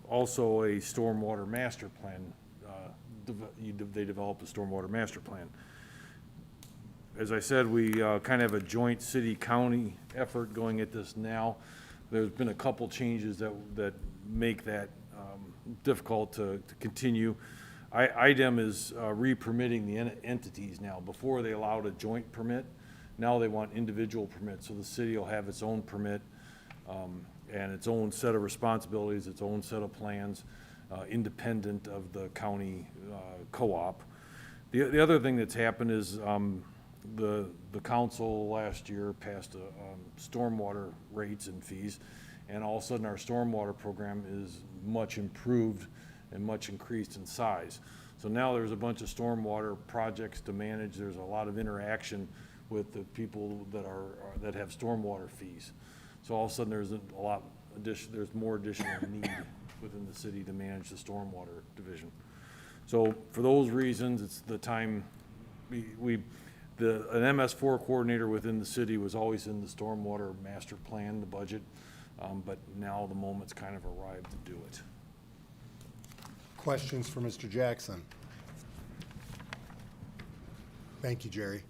Also a stormwater master plan. They developed a stormwater master plan. As I said, we kind of have a joint city-county effort going at this now. There's been a couple changes that make that difficult to continue. IDEM is re-permitting the entities now. Before they allowed a joint permit, now they want individual permits. So the city will have its own permit and its own set of responsibilities, its own set of plans, independent of the county co-op. The other thing that's happened is the council last year passed stormwater rates and fees, and all of a sudden our stormwater program is much improved and much increased in size. So now there's a bunch of stormwater projects to manage. There's a lot of interaction with the people that have stormwater fees. So all of a sudden there's there's more additional need within the city to manage the stormwater division. So for those reasons, it's the time an MS4 coordinator within the city was always in the stormwater master plan, the budget, but now the moment's kind of arrived to do it. Questions for Mr. Jackson? Thank you, Jerry.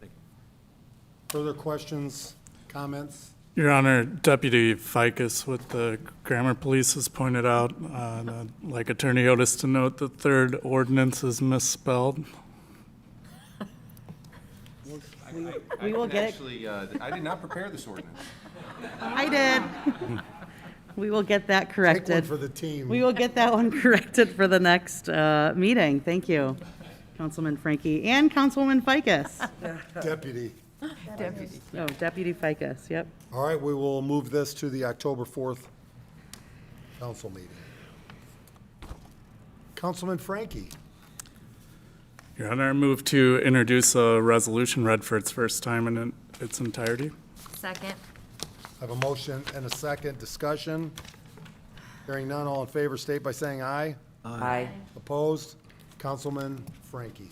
Further questions, comments? Your Honor, Deputy Ficus with the Grammar Police has pointed out, like Attorney Otis to note, the third ordinance is misspelled. We will get it. Actually, I did not prepare this ordinance. I did. We will get that Take one corrected. for the team. We will get that one corrected for the next meeting. Thank you, Councilman Frankie and Councilwoman Ficus. Deputy. Oh, Deputy Ficus, yep. All right, we will move this to the October 4th council meeting. Councilman Frankie. Your Honor, I move to introduce a resolution read for its first time in its entirety. Second. I have a motion and a second. Discussion. Hearing none, all in favor state by saying aye. Aye. Opposed? Councilman Frankie.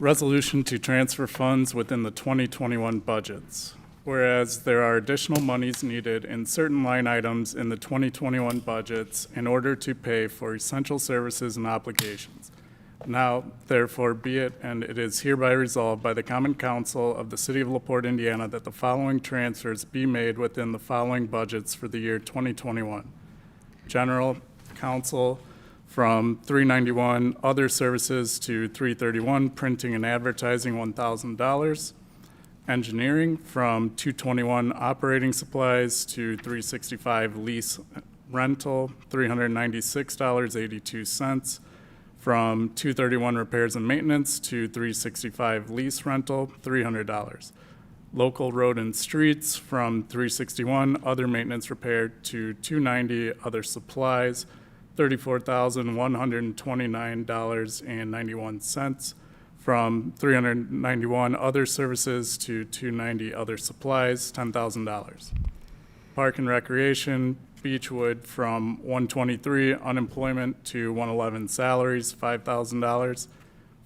Resolution to transfer funds within the 2021 budgets. Whereas there are additional monies needed in certain line items in the 2021 budgets in order to pay for essential services and obligations. Now, therefore, be it, and it is hereby resolved by the Common Council of the City of LaPorte, Indiana, that the following transfers be made within the following budgets for the year 2021. General Council from 391, Other Services, to 331, Printing and Advertising, $1,000. Engineering from 221, Operating Supplies, to 365, Lease Rental, $396.82. From 231, Repairs and Maintenance, to 365, Lease Rental, $300. Local Road and Streets from 361, Other Maintenance Repair, to 290, Other Supplies, $34,129.91. From 391, Other Services, to 290, Other Supplies, $10,000. Park and Recreation, Beechwood from 123, Unemployment, to 111, Salaries, $5,000.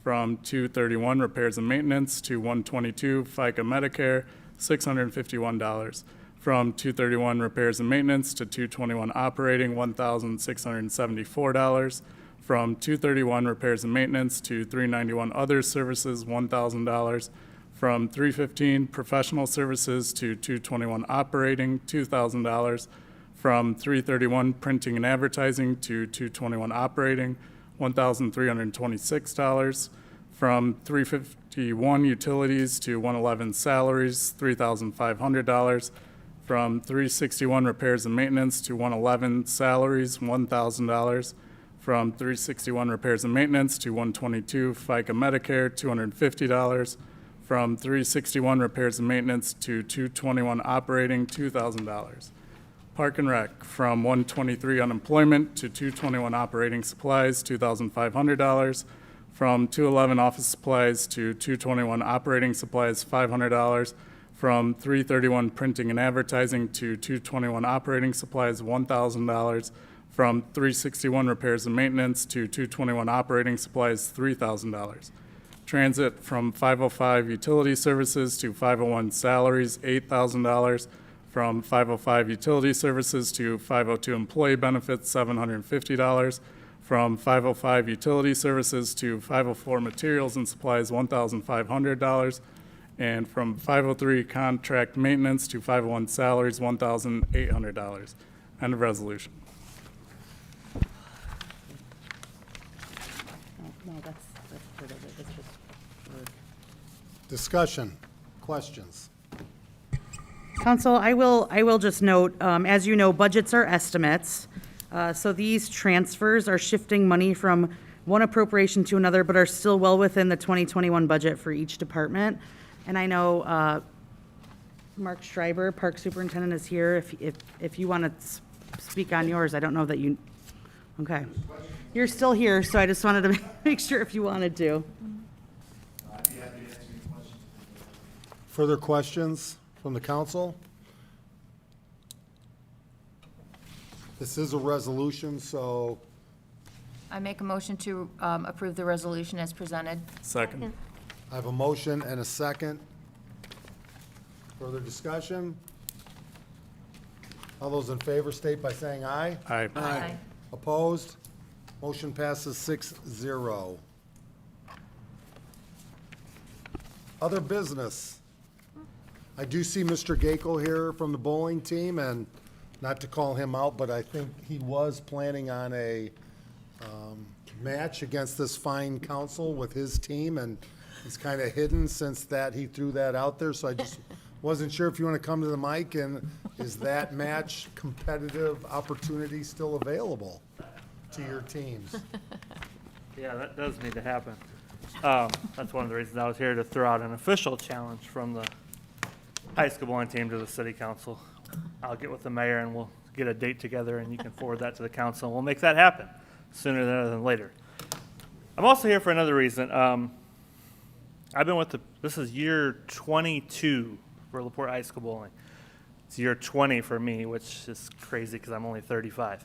From 231, Repairs and Maintenance, to 122, FICA Medicare, $651. From 231, Repairs and Maintenance, to 221, Operating, $1,674. From 231, Repairs and Maintenance, to 391, Other Services, $1,000. From 315, Professional Services, to 221, Operating, $2,000. From 331, Printing and Advertising, to 221, Operating, $1,326. From 351, Utilities, to 111, Salaries, $3,500. From 361, Repairs and Maintenance, to 111, Salaries, $1,000. From 361, Repairs and Maintenance, to 122, FICA Medicare, $250. From 361, Repairs and Maintenance, to 221, Operating, $2,000. Park and Rec, from 123, Unemployment, to 221, Operating Supplies, $2,500. From 211, Office Supplies, to 221, Operating Supplies, $500. From 331, Printing and Advertising, to 221, Operating Supplies, $1,000. From 361, Repairs and Maintenance, to 221, Operating Supplies, $3,000. Transit, from 505, Utility Services, to 501, Salaries, $8,000. From 505, Utility Services, to 502, Employee Benefits, $750. From 505, Utility Services, to 504, Materials and Supplies, $1,500. And from 503, Contract Maintenance, to 501, Salaries, $1,800. End of resolution. No, that's part of it. It's just word. Discussion. Questions. Council, I will just note, as you know, budgets are estimates. So these transfers are shifting money from one appropriation to another, but are still well within the 2021 budget for each department. And I know Mark Schreiber, Park Superintendent, is here. If you want to speak on yours, I don't know that you, okay. You're still here, so I just wanted to make sure if you wanted to. Further questions from the council? This is a resolution, so I make a motion to approve the resolution as presented. Second. I have a motion and a second. Further discussion? All those in favor state by saying aye. Aye. Aye. Opposed? Motion passes 6-0. Other business. I do see Mr. Gakel here from the bowling team, and not to call him out, but I think he was planning on a match against this fine council with his team, and he's kind of hidden since that he threw that out there, so I just wasn't sure if you want to come to the mic, and is that match competitive opportunity still available to your teams? Yeah, that does need to happen. That's one of the reasons I was here, to throw out an official challenge from the high school bowling team to the city council. I'll get with the mayor and we'll get a date together and you can forward that to the council. And we'll make that happen sooner rather than later. I'm also here for another reason. I've been with this is year 22 for LaPorte High School Bowling. It's year 20 for me, which is crazy because I'm only 35.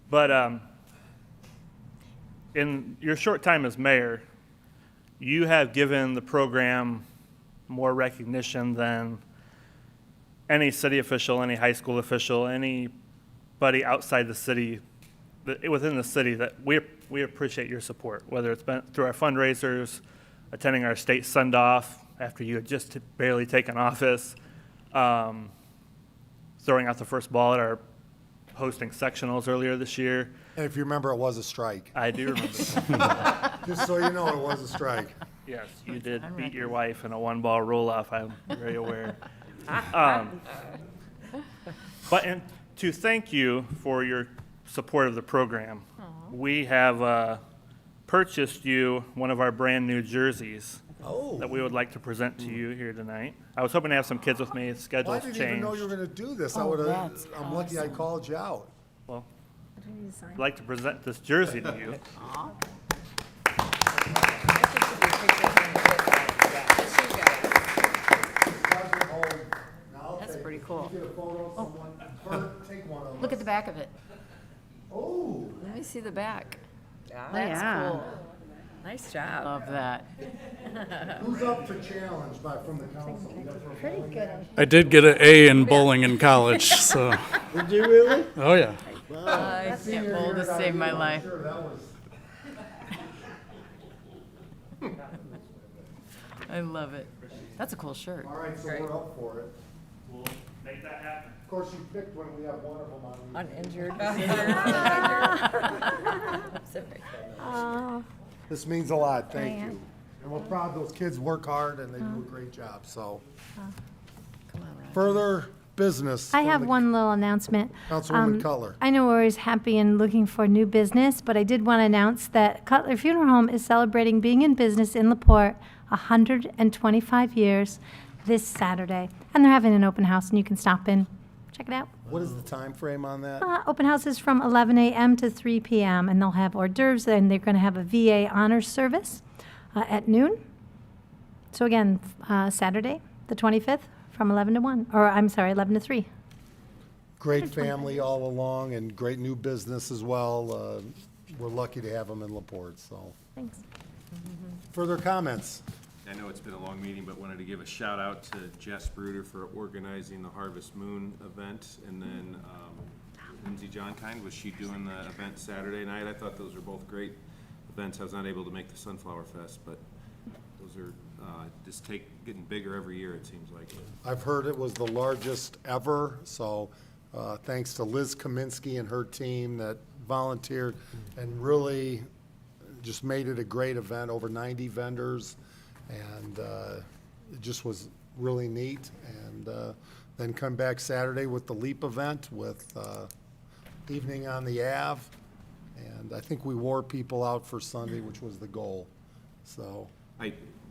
But in your short time as mayor, you have given the program more recognition than any city official, any high school official, anybody outside the city, within the city, that we appreciate your support, whether it's been through our fundraisers, attending our state send-off after you had just barely taken office, throwing out the first ball at our hosting sectionals earlier this year. And if you remember, it was a strike. I do remember. Just so you know, it was a strike. Yes, you did beat your wife in a one-ball roll-off, I'm very aware. But to thank you for your support of the program, we have purchased you one of our brand-new jerseys that we would like to present to you here tonight. I was hoping to have some kids with me. Well, I Schedule's didn't changed. even know you were going to do this. that's I'm lucky I called you out. Well, I'd like to present this jersey to you. That's pretty cool. Get a photo of someone. Bert, take one of them. Look at the back of it. Oh, Let me see the back. That's yeah. cool. Nice job. Love that. who's up for challenge from the council? Pretty good. I did get an A in bowling in college, so. Did you really? Oh, yeah. I can't bowl to save my life. Sure, that was. I love it. That's a cool shirt. All right, so we're up for it. We'll make that happen. Of course, you picked when we have one of them on. Uninjured. This means a lot, thank you. And we're proud those kids work hard and they do a great job, so. Further business. I from have the- one little announcement. Councilwoman Cutler. I know we're always happy and looking for new business, but I did want to announce that Cutler Funeral Home is celebrating being in business in LaPorte 125 years this Saturday. And they're having an open house, and you can stop in, check it out. What is the time frame on that? Open house is from 11 a.m. to 3 p.m., and they'll have hors d'oeuvres, and they're going to have a VA honors service at noon. So again, Saturday, the 25th, from 11 to 1, or I'm sorry, 11 to 3. Great family all along and great new business as well. We're lucky to have them in LaPorte, so. Thanks. Further comments? I know it's been a long meeting, but wanted to give a shout out to Jess Bruder for organizing the Harvest Moon event, and then Lindsay Johnkind, was she doing the event Saturday night? I thought those were both great events. I was not able to make the Sunflower Fest, but those are just getting bigger every year, it seems like. I've heard it was the largest ever, so thanks to Liz Kaminsky and her team that volunteered and really just made it a great event, over 90 vendors, and it just was really neat. And then come back Saturday with the LEAP event with Evening on the Ave, and I think we wore people out for Sunday, which was the goal, so.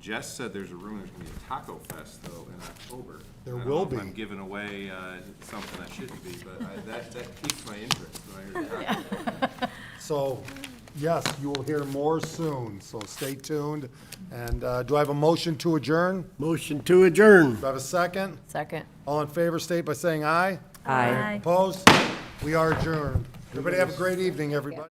Jess said there's a rumor there's gonna be a taco fest though in October. There I don't will know if be. I'm giving away, something I shouldn't be, but that piqued my interest when I heard that. So, yes, you will hear more soon, so stay tuned. And do I have a motion to adjourn? Motion to adjourn. Do I have a second? Second. All in favor, state by saying aye. Aye. Opposed? We are adjourned. Everybody have a great evening, everybody.